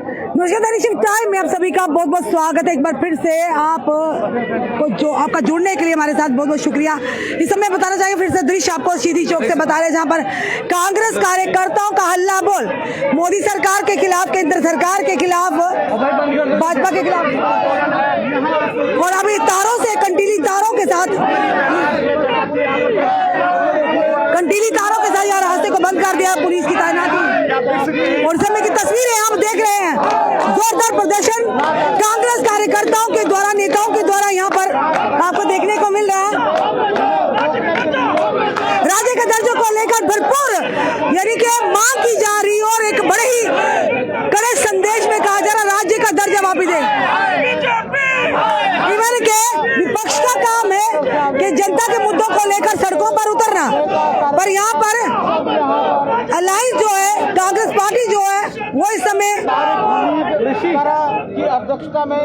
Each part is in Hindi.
नमस्कार टाइम में आप सभी का बहुत बहुत स्वागत है। एक बार फिर से आपका जुड़ने के लिए हमारे साथ बहुत बहुत शुक्रिया। इस समय बताना चाहिए फिर से दृश्य आपको सीधी चौक से बता रहे, जहां पर कांग्रेस कार्यकर्ताओं का हल्ला बोल मोदी सरकार के खिलाफ, केंद्र सरकार के खिलाफ, भाजपा के खिलाफ, और अभी तारों से कंटीली तारों के साथ यार रास्ते को बंद कर दिया पुलिस की तैनाती। और समय की तस्वीरें आप देख रहे हैं, जोरदार प्रदर्शन कांग्रेस कार्यकर्ताओं के द्वारा, नेताओं के द्वारा यहाँ पर आपको देखने को मिल रहा है। राज्य के दर्जे को लेकर भरपूर यानी कि मांग की जा रही और एक बड़े ही कड़े संदेश में कहा जा रहा राज्य का दर्जा वापस दे। के विपक्ष का काम है कि जनता के मुद्दों को लेकर सड़कों पर उतरना, पर यहाँ पर अलायंस जो है, कांग्रेस पार्टी जो है, वो इस समय की अध्यक्षता में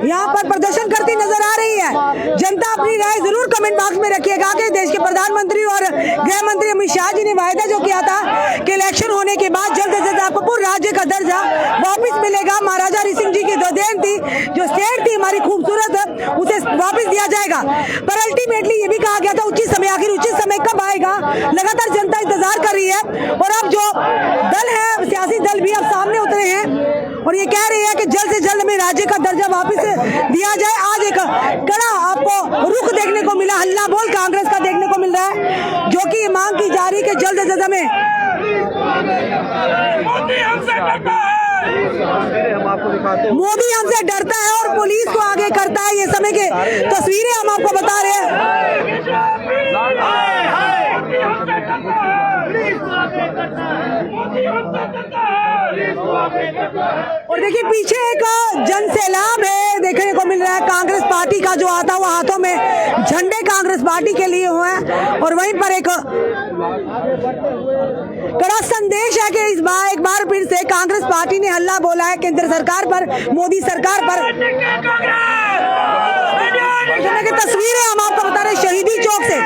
यहाँ पर प्रदर्शन करती नजर आ रही है। जनता अपनी राय जरूर कमेंट बॉक्स में रखिएगा कि देश के प्रधानमंत्री और गृह मंत्री अमित शाह जी ने वायदा जो किया था कि इलेक्शन होने के बाद जल्द से जल्द आपको पूर्ण राज्य का दर्जा वापस मिलेगा। महाराजा हरि सिंह जी की जो देन थी, जो स्टेट थी हमारी खूबसूरत, उसे वापस दिया जाएगा। पर अल्टीमेटली ये भी कहा गया था उचित समय, आखिर उचित समय कब आएगा, लगातार जनता इंतजार कर रही है। और अब जो दल है, सियासी दल भी अब सामने उतरे हैं और ये कह रही है कि जल्द से जल्द में राज्य का दर्जा वापस दिया जाए। आज एक कड़ा आपको रुख देखने को मिला, हल्ला बोल कांग्रेस का देखने को मिल रहा है, जो कि मांग की जा रही है कि जल्द से जल्द में मोदी हमसे डरता है और पुलिस को आगे करता है। ये समय के तस्वीरें हम आपको बता रहे हैं। और देखिए पीछे एक जन सैलाब है देखने को मिल रहा है। कांग्रेस पार्टी का जो आता हुआ, हाथों में झंडे कांग्रेस पार्टी के लिए हुए हैं और वहीं पर एक कड़ा संदेश है कि एक बार फिर से कांग्रेस पार्टी ने हल्ला बोला है केंद्र सरकार पर, मोदी सरकार पर। की तस्वीरें हम आपको बता रहे शहीदी चौक से।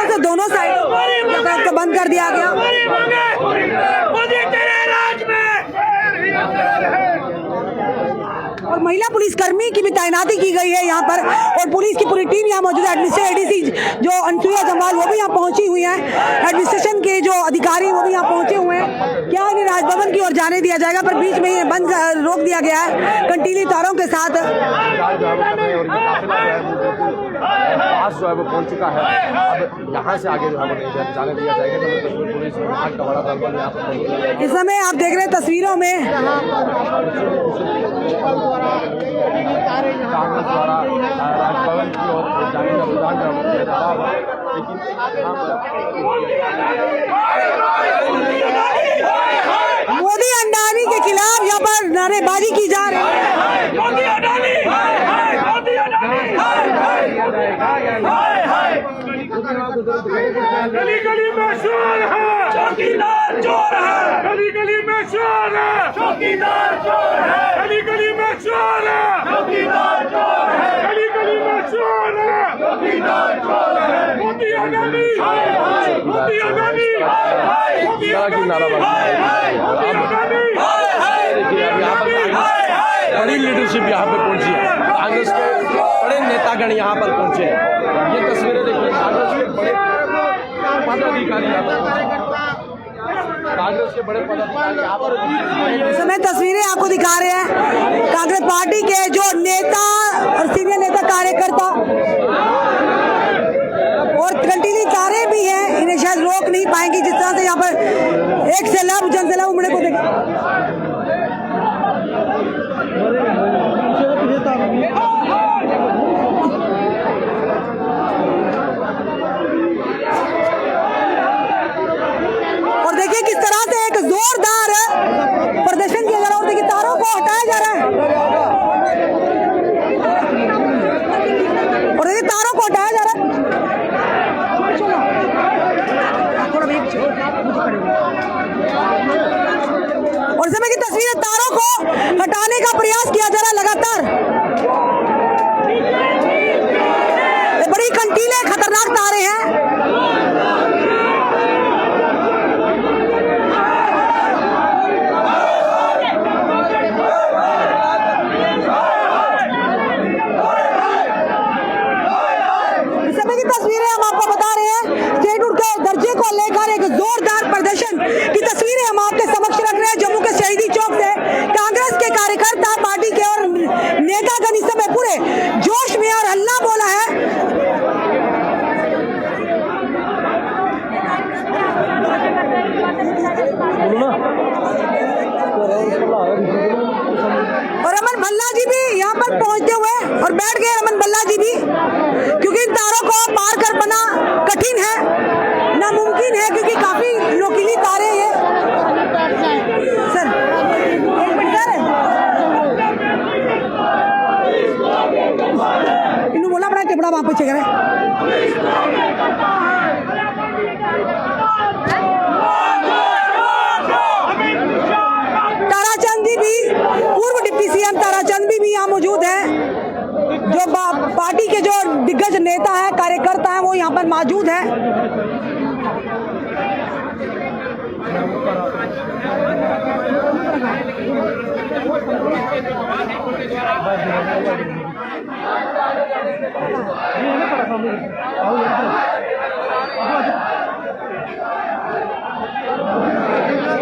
से दोनों साइड को बंद कर दिया गया। और महिला पुलिसकर्मी की भी तैनाती की गई है यहाँ पर, और पुलिस की पूरी टीम यहाँ मौजूद है। एडीसी जो अनसुईया जमाल वो भी यहाँ पहुंची हुई हैं, एडमिनिस्ट्रेशन के जो अधिकारी वो भी यहाँ पहुंचे हुए हैं। क्या इन्हें राजभवन की ओर जाने दिया जाएगा, पर बीच में ही बंद रोक दिया गया है कंटीली तारों के साथ। जो है वो पहुंच चुका है, अब यहाँ से आगे जो है वो नहीं जाने दिया जाएगा। पुलिस विभाग का बड़ा दल यहाँ पर इस समय आप देख रहे हैं तस्वीरों में कांग्रेस द्वारा राजभवन की ओर जाने का रुझान किया जा रहा है, लेकिन मोदी अंडानी के खिलाफ यहाँ पर नारेबाजी की जा रही है। गली गली में शोर है, चौकीदार चोर है। गली गली में शोर है, चौकीदार चोर है। गली गली में शोर है, चौकीदार चोर है। गली गली में शोर है, चौकीदार चोर है। मोदी अंडानी, मोदी अंडानी, मोदी बड़ी लीडरशिप यहाँ पे पहुंची है, कांग्रेस के बड़े नेतागण यहाँ पर पहुंचे हैं। ये तस्वीरें देखिए, कांग्रेस के बड़े पदाधिकारी यहाँ पर, कांग्रेस के बड़े पदाधिकारी यहाँ पर। इस समय तस्वीरें आपको दिखा रहे हैं कांग्रेस पार्टी के जो नेता और सीनियर नेता कार्यकर्ता, और कंटीली तारे भी हैं, इन्हें शायद रोक नहीं पाएंगी। जिस तरह से यहाँ पर एक सैलाब जन सैलाब उमड़े को देखा। और देखिए किस तरह से एक जोरदार प्रदर्शन किया जा रहा है, और देखिए तारों को हटाया जा रहा है, और देखिए तारों को हटाया जा रहा है। और और समय की तस्वीरें, तारों को हटाने का प्रयास किया जा रहा है लगातार। ये बड़ी कंटीले खतरनाक तारे हैं। तस्वीरें हम आपको बता रहे हैं, स्टेटहुड के दर्जे को लेकर एक जोरदार प्रदर्शन की तस्वीरें हम आपके समक्ष रख रहे हैं। जम्मू के शहीदी चौक से कांग्रेस के कार्यकर्ता, पार्टी के और नेतागण इस समय पूरे जोश में और हल्ला बोला है। और रमन भल्ला जी भी यहाँ पर पहुंचते हुए और बैठ गए रमन भल्ला जी भी, क्योंकि इन तारों को पार कर पाना कठिन है, नामुमकिन है, क्योंकि काफी नुकीली तारे हैं। सर एक मिनट सर, इन्होंने बोला बड़ा टिपड़ा वहां पीछे करे। ताराचंद जी भी, पूर्व डिप्टी सीएम ताराचंद भी यहाँ मौजूद है। जो पार्टी के जो दिग्गज नेता है, कार्यकर्ता है, वो यहाँ पर मौजूद है।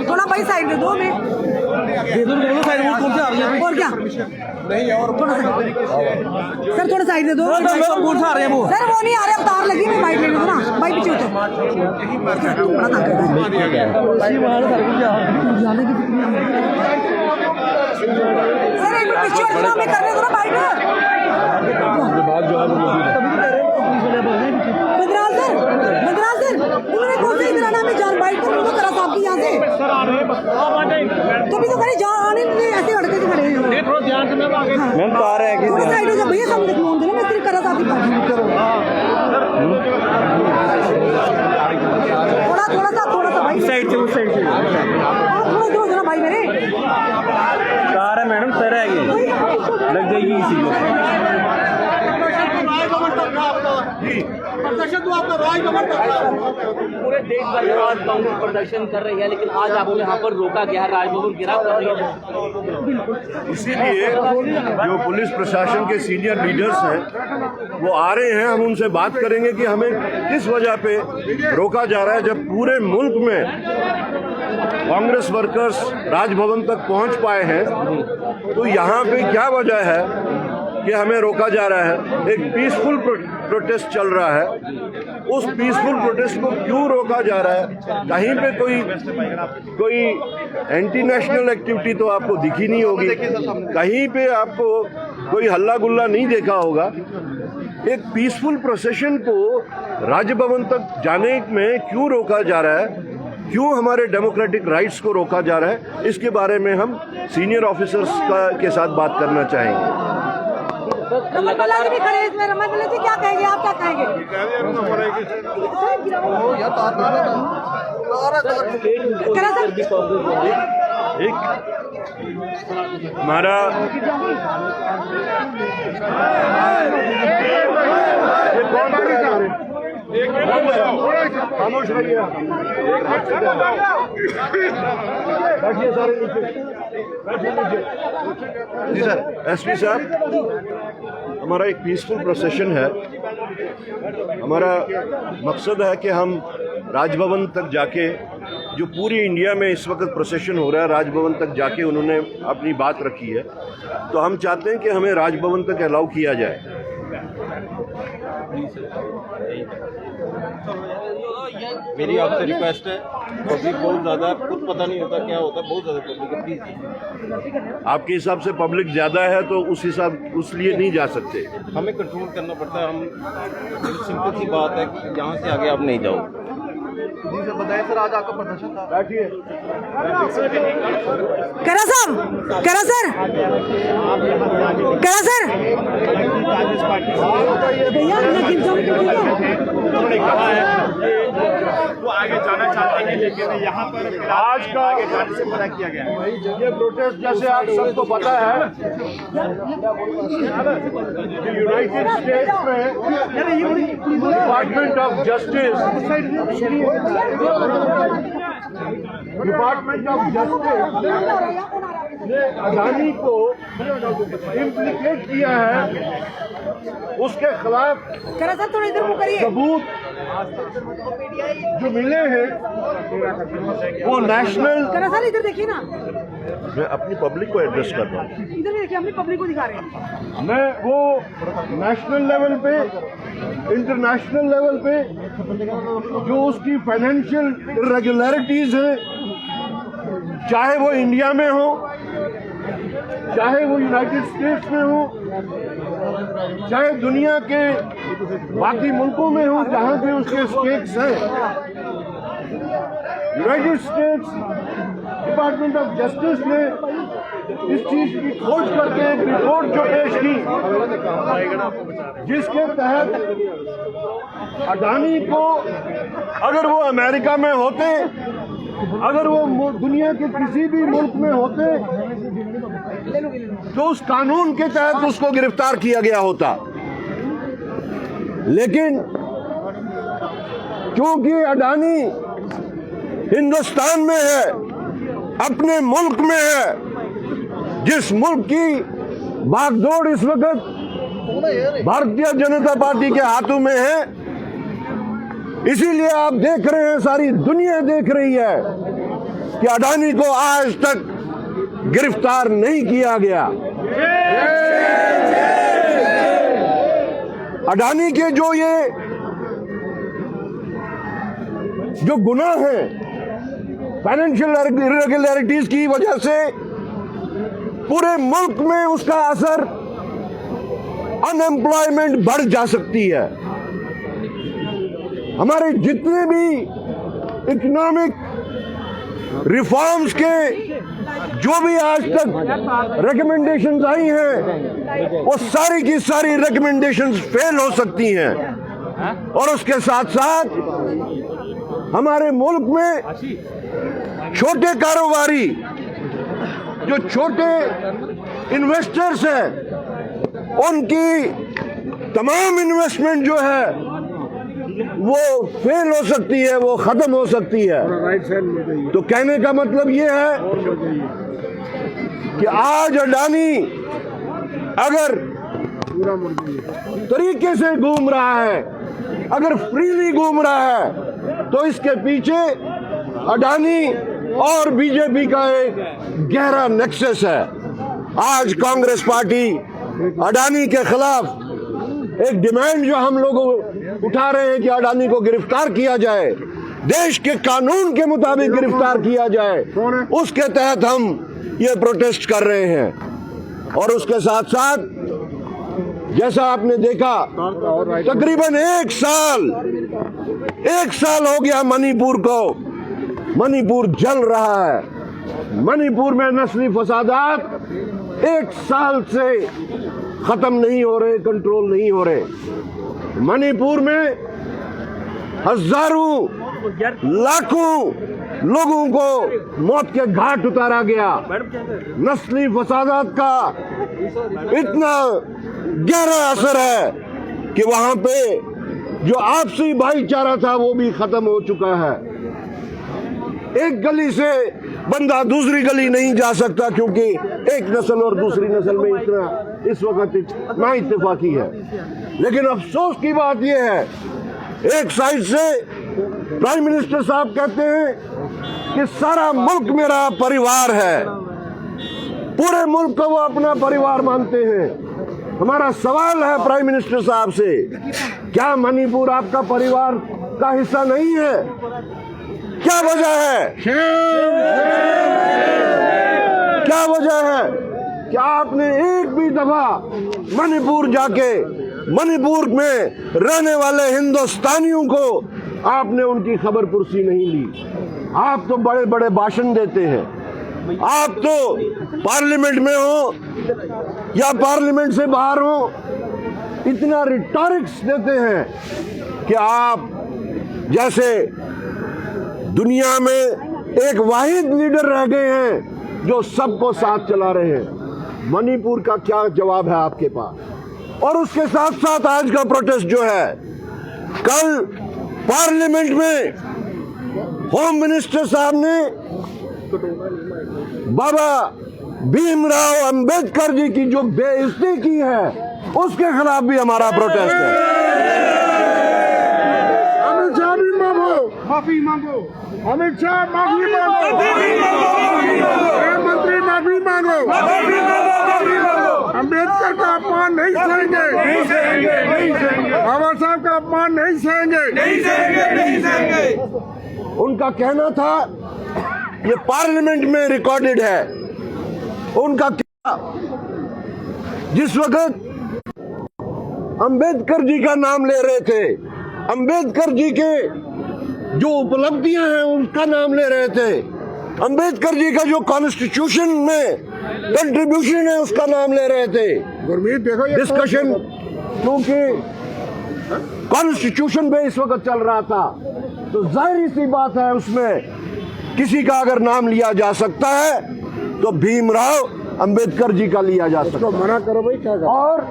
थोड़ा भाई साइड दे दो हमें, दोनों साइड कौन से आ रही है और क्या नहीं, और थोड़ा सर थोड़ा साइड दे दो। कौन सा आ रहे हैं वो? सर वो नहीं आ रहे, अब तार लगी है, बाइक ले लो ना, बाइक पीछे उतर। बड़ा तंग करता है सर, एक पीछे और में करने दो ना बाइक। बदराल सर उन्होंने कौन से इधर आना, हमें जान बाइक तो करा था आपकी यहाँ से, तो भी तो खड़े जान आने ऐसे अड़के खड़े हैं। थोड़ा ध्यान से मैम तो आ रहे हैं कि थोड़ा साइड हो जा भैया, सामने फोन देना, मैं सिर्फ करा था आपकी थोड़ा सा भाई साइड से, उस साइड से थोड़ा जोर देना भाई मेरे। कार है मैडम, सर है ये लग जाएगी इसी को। प्रदर्शन तो आपका पूरे देश भर में आज कांग्रेस प्रदर्शन कर रही है, लेकिन आज आपको यहाँ पर रोका गया है, राजभवन गिराव कर रही है। इसीलिए जो पुलिस प्रशासन के सीनियर लीडर्स हैं वो आ रहे हैं, हम उनसे बात करेंगे कि हमें किस वजह पे रोका जा रहा है, जब पूरे मुल्क में कांग्रेस वर्कर्स राजभवन तक पहुंच पाए हैं, तो यहाँ पे क्या वजह है कि हमें रोका जा रहा है। एक पीसफुल प्रोटेस्ट चल रहा है, उस पीसफुल प्रोटेस्ट को क्यों रोका जा रहा है? कहीं पे कोई एंटी नेशनल एक्टिविटी तो आपको दिखी नहीं होगी, कहीं पे आपको कोई हल्ला गुल्ला नहीं देखा होगा। एक पीसफुल प्रोसेशन को राजभवन तक जाने में क्यों रोका जा रहा है, क्यों हमारे डेमोक्रेटिक राइट्स को रोका जा रहा है, इसके बारे में हम सीनियर ऑफिसर्स के साथ बात करना चाहेंगे। रमन भल्ला जी भी खड़े हैं इसमें, रमन भल्ला जी क्या कहेंगे, आप क्या कहेंगे? हमारा खामोश रहिए, बैठिए सारे नीचे। जी सर, एसपी साहब, हमारा एक पीसफुल प्रोसेशन है। हमारा मकसद है कि हम राजभवन तक जाके, जो पूरी इंडिया में इस वक्त प्रोसेशन हो रहा है, राजभवन तक जाके उन्होंने अपनी बात रखी है, तो हम चाहते हैं कि हमें राजभवन तक अलाउ किया जाए। मेरी आपसे रिक्वेस्ट है, पब्लिक बहुत ज़्यादा, कुछ पता नहीं होता क्या होता है, बहुत ज़्यादा पब्लिक है, प्लीज़। आपके हिसाब से पब्लिक ज़्यादा है तो उस लिए नहीं जा सकते, हमें कंट्रोल करना पड़ता है। हम सिंपल सी बात है कि यहाँ से आगे आप नहीं जाओ। जी सर, बताइए सर, आज आपका प्रदर्शन था। बैठिए। करा सर भैया उन्होंने कहा है आगे जाना चाहते हैं, लेकिन यहाँ पर आज का आगे जाने से मना किया गया है। ये प्रोटेस्ट जैसे आप सबको पता है कि यूनाइटेड स्टेट्स में डिपार्टमेंट ऑफ जस्टिस ने अडानी को इम्प्लीकेट किया है, उसके खिलाफ जरा सर थोड़ा इधर मुँह करिए। सबूत जो मिले हैं वो नेशनल, जरा सर इधर देखिए ना, मैं अपनी पब्लिक को एड्रेस कर रहा हूँ, इधर भी देखिए, अपनी पब्लिक को दिखा रहे हैं। मैं वो नेशनल लेवल पे, इंटरनेशनल लेवल पे जो उसकी फाइनेंशियल इरेगुलरिटीज है, चाहे वो इंडिया में हो, चाहे वो यूनाइटेड स्टेट्स में हो, चाहे दुनिया के बाकी मुल्कों में हो जहां पे उसके स्टेक्स हैं, United states department of justice ने इस चीज की खोज करके एक रिपोर्ट जो पेश की, जिसके तहत अडानी को अगर वो अमेरिका में होते, अगर वो दुनिया के किसी भी मुल्क में होते, तो उस कानून के तहत उसको गिरफ्तार किया गया होता। लेकिन क्योंकि अडानी हिंदुस्तान में है, अपने मुल्क में है, जिस मुल्क की भागदौड़ इस वक्त भारतीय जनता पार्टी के हाथों में है, इसीलिए आप देख रहे हैं, सारी दुनिया देख रही है कि अडानी को आज तक गिरफ्तार नहीं किया गया। अडानी के जो गुनाह हैं, फाइनेंशियल इरेगुलरिटीज की वजह से पूरे मुल्क में उसका असर, अनएम्प्लॉयमेंट बढ़ जा सकती है। हमारे जितने भी इकोनॉमिक रिफॉर्म्स के जो भी आज तक रिकमेंडेशंस आई हैं, वो सारी की सारी रिकमेंडेशंस फेल हो सकती हैं। और उसके साथ साथ हमारे मुल्क में छोटे कारोबारी, जो छोटे इन्वेस्टर्स हैं, उनकी तमाम इन्वेस्टमेंट जो है वो फेल हो सकती है, वो खत्म हो सकती है। तो कहने का मतलब ये है कि आज अडानी अगर तरीके से घूम रहा है, अगर फ्रीली घूम रहा है, तो इसके पीछे अडानी और बीजेपी का एक गहरा नेक्सस है। आज कांग्रेस पार्टी अडानी के खिलाफ एक डिमांड जो हम लोग उठा रहे हैं कि अडानी को गिरफ्तार किया जाए, देश के कानून के मुताबिक गिरफ्तार किया जाए, उसके तहत हम ये प्रोटेस्ट कर रहे हैं। और उसके साथ साथ जैसा आपने देखा, तकरीबन एक साल हो गया मणिपुर को, मणिपुर जल रहा है। मणिपुर में नस्ली फसादात एक साल से खत्म नहीं हो रहे, कंट्रोल नहीं हो रहे। मणिपुर में हजारों लाखों लोगों को मौत के घाट उतारा गया। नस्ली फसादात का इतना गहरा असर है कि वहां पे जो आपसी भाईचारा था वो भी खत्म हो चुका है। एक गली से बंदा दूसरी गली नहीं जा सकता, क्योंकि एक नस्ल और दूसरी नस्ल में इतना इस वक्त ना इत्तेफाकी है। लेकिन अफसोस की बात यह है, एक साइड से प्राइम मिनिस्टर साहब कहते हैं कि सारा मुल्क मेरा परिवार है, पूरे मुल्क को वो अपना परिवार मानते हैं। हमारा सवाल है प्राइम मिनिस्टर साहब से, क्या मणिपुर आपका परिवार का हिस्सा नहीं है? क्या वजह है? क्या वजह है कि आपने एक भी दफा मणिपुर जाके मणिपुर में रहने वाले हिंदुस्तानियों को आपने उनकी खबर पुरसी नहीं ली? आप तो बड़े बड़े भाषण देते हैं, आप तो पार्लियामेंट में हो या पार्लियामेंट से बाहर हो, इतना रिटॉरिक्स देते हैं कि आप जैसे दुनिया में एक वाहिद लीडर रह गए हैं जो सबको साथ चला रहे हैं। मणिपुर का क्या जवाब है आपके पास? और उसके साथ साथ आज का प्रोटेस्ट जो है, कल पार्लियामेंट में होम मिनिस्टर साहब ने बाबा भीमराव अंबेडकर जी की जो बेइज्जती की है, उसके खिलाफ भी हमारा प्रोटेस्ट है। अमित शाह भी माफी मांगो, अमित शाह माफी मांगो, गृह मंत्री माफी मांगो, अंबेडकर का अपमान नहीं सहेंगे, बाबा साहब का अपमान नहीं सहेंगे। उनका कहना था, ये पार्लियामेंट में रिकॉर्डेड है, उनका क्या, जिस वक्त अंबेडकर जी का नाम ले रहे थे, अंबेडकर जी के जो उपलब्धियां हैं उसका नाम ले रहे थे, अंबेडकर जी का जो कॉन्स्टिट्यूशन में कंट्रीब्यूशन है उसका नाम ले रहे थे। गुरमीत देखो, डिस्कशन क्योंकि कॉन्स्टिट्यूशन पे इस वक्त चल रहा था, तो जाहिर सी बात है उसमें किसी का अगर नाम लिया जा सकता है तो भीमराव अंबेडकर जी का लिया जा सकता है। मना करो भाई, क्या करो? और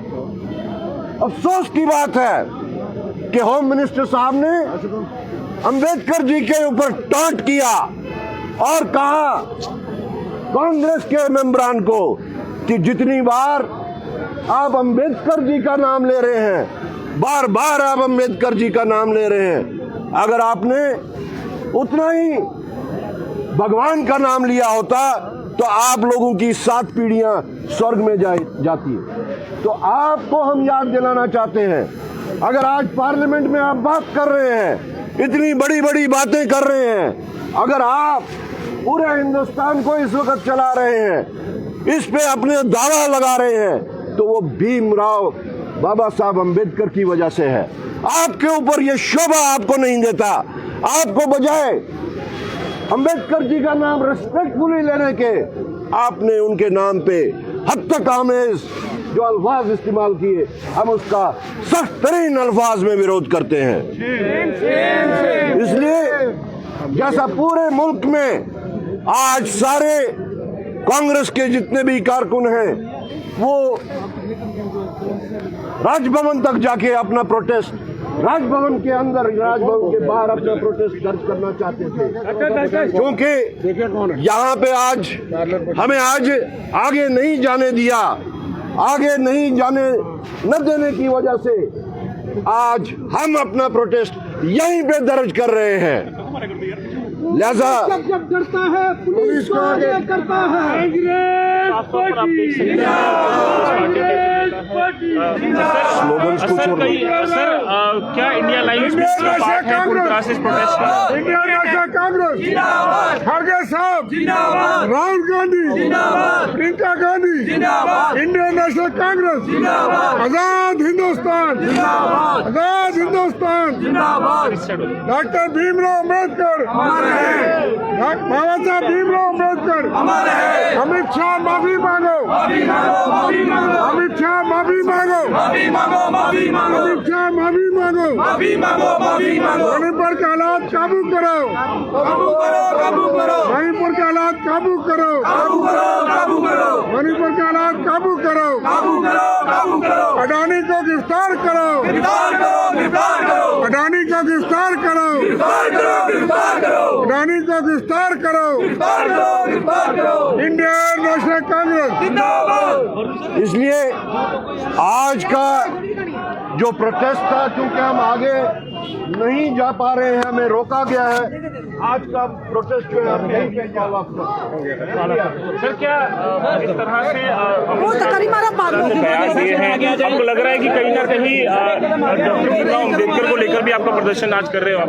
अफसोस की बात है कि होम मिनिस्टर साहब ने अंबेडकर जी के ऊपर टॉन्ट किया और कहा कांग्रेस के मेंबरान को कि जितनी बार आप अंबेडकर जी का नाम ले रहे हैं, बार बार आप अंबेडकर जी का नाम ले रहे हैं, अगर आपने उतना ही भगवान का नाम लिया होता तो आप लोगों की 7 पीढ़ियां स्वर्ग में जाती है। तो आपको हम याद दिलाना चाहते हैं, अगर आज पार्लियामेंट में आप बात कर रहे हैं, इतनी बड़ी बड़ी बातें कर रहे हैं, अगर आप पूरे हिंदुस्तान को इस वक्त चला रहे हैं, इस पे अपने दावा लगा रहे हैं, तो वो भीमराव बाबा साहब अंबेडकर की वजह से है। आपके ऊपर ये शोभा आपको नहीं देता। आपको बजाय अंबेडकर जी का नाम रिस्पेक्टफुली लेने के, आपने उनके नाम पे हद तक आमेज जो अल्फाज इस्तेमाल किए, हम उसका सख्त तरीन अल्फाज में विरोध करते हैं। इसलिए जैसा पूरे मुल्क में आज सारे कांग्रेस के जितने भी कारकुन हैं वो राजभवन तक जाके अपना प्रोटेस्ट, राजभवन के अंदर, राजभवन के बाहर अपना प्रोटेस्ट दर्ज करना चाहते थे, क्योंकि यहाँ पे आज हमें आज आगे नहीं जाने दिया, आगे नहीं जाने न देने की वजह से आज हम अपना प्रोटेस्ट यहीं पे दर्ज कर रहे हैं। लिहाजा जब डरता है पुलिस को आगे करता है। स्लोगन्स को छोड़ दो। सर क्या इंडिया लाइन्स में पार्ट है पूरी तरह से इस प्रोटेस्ट का? इंडिया नेशनल कांग्रेस, खड़गे साहब, राहुल गांधी, प्रियंका गांधी, इंडियन नेशनल कांग्रेस, आजाद हिंदुस्तान, आजाद हिंदुस्तान, डॉक्टर भीमराव अम्बेडकर, बाबा साहब भीमराव अम्बेडकर, अमित शाह माफी मांगो, अमित शाह माफी मांगो, अमित शाह माफी मांगो, मणिपुर के हालात काबू करो, मणिपुर के हालात काबू करो, मणिपुर के हालात काबू करो, अडानी को गिरफ्तार करो, अडानी को गिरफ्तार करो, अडानी को गिरफ्तार करो, इंडियन नेशनल कांग्रेस। इसलिए आज का जो प्रोटेस्ट था, क्योंकि हम आगे नहीं जा पा रहे हैं, हमें रोका गया है, आज का प्रोटेस्ट जो है हम यहीं पे सर क्या इस तरह से वो तो करीब बयान दिए हैं, आपको लग रहा है कि कहीं ना कहीं डॉक्टर भीमराव अम्बेडकर को लेकर भी आपका प्रदर्शन आज कर रहे हो आप?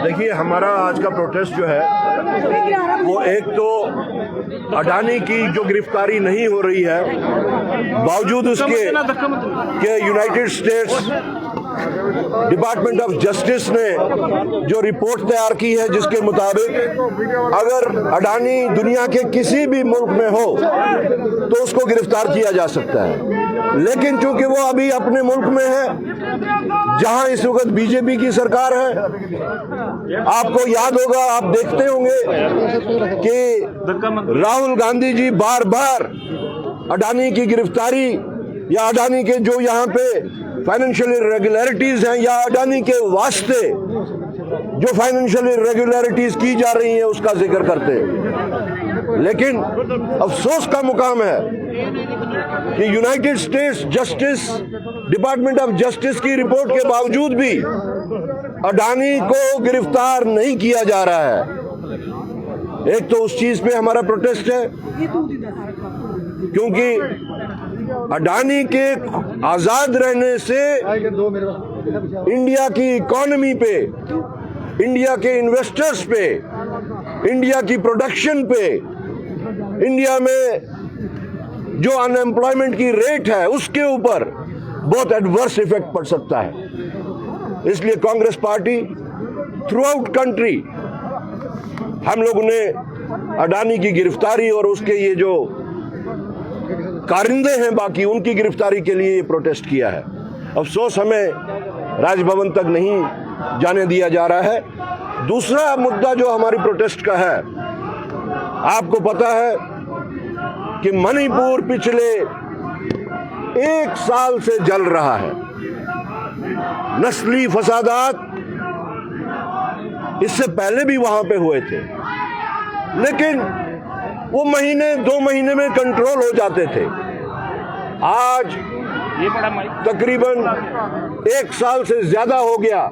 देखिए, हमारा आज का प्रोटेस्ट जो है वो एक तो अडानी की जो गिरफ्तारी नहीं हो रही है, बावजूद उसके कि United states department of justice ने जो रिपोर्ट तैयार की है, जिसके मुताबिक अगर अडानी दुनिया के किसी भी मुल्क में हो तो उसको गिरफ्तार किया जा सकता है। लेकिन चूंकि वो अभी अपने मुल्क में है जहां इस वक्त बीजेपी की सरकार है, आपको याद होगा, आप देखते होंगे कि राहुल गांधी जी बार बार अडानी की गिरफ्तारी या अडानी के जो यहाँ पे फाइनेंशियल इरेगुलरिटीज हैं या अडानी के वास्ते जो फाइनेंशियल इरेगुलरिटीज की जा रही हैं उसका जिक्र करते हैं। लेकिन अफसोस का मुकाम है कि United states justice department of justice की रिपोर्ट के बावजूद भी अडानी को गिरफ्तार नहीं किया जा रहा है। एक तो उस चीज पे हमारा प्रोटेस्ट है क्योंकि अडानी के आजाद रहने से इंडिया की इकोनॉमी पे, इंडिया के इन्वेस्टर्स पे, इंडिया की प्रोडक्शन पे, इंडिया में जो अनएम्प्लॉयमेंट की रेट है उसके ऊपर बहुत एडवर्स इफेक्ट पड़ सकता है। इसलिए Congress party through out country हम लोगों ने अडानी की गिरफ्तारी और उसके ये जो कारिंदे हैं बाकी उनकी गिरफ्तारी के लिए ये प्रोटेस्ट किया है। अफसोस हमें राजभवन तक नहीं जाने दिया जा रहा है। दूसरा मुद्दा जो हमारी प्रोटेस्ट का है, आपको पता है कि मणिपुर पिछले 1 साल से जल रहा है। नस्ली फसादात इससे पहले भी वहां पे हुए थे, लेकिन वो महीने 2 महीने में कंट्रोल हो जाते थे। आज तकरीबन 1 साल से ज्यादा हो गया,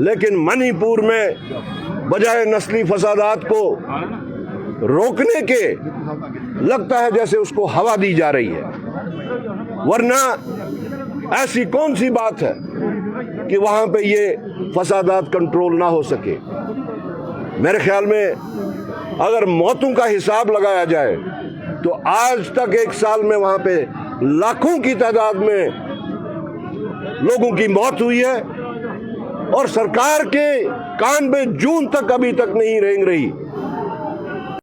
लेकिन मणिपुर में बजाय नस्ली फसादात को रोकने के लगता है जैसे उसको हवा दी जा रही है। वरना ऐसी कौन सी बात है कि वहां पे ये फसादात कंट्रोल ना हो सके। मेरे ख्याल में अगर मौतों का हिसाब लगाया जाए तो आज तक 1 साल में वहां पे लाखों की तादाद में लोगों की मौत हुई है और सरकार के कान में जून तक अभी तक नहीं रेंग रही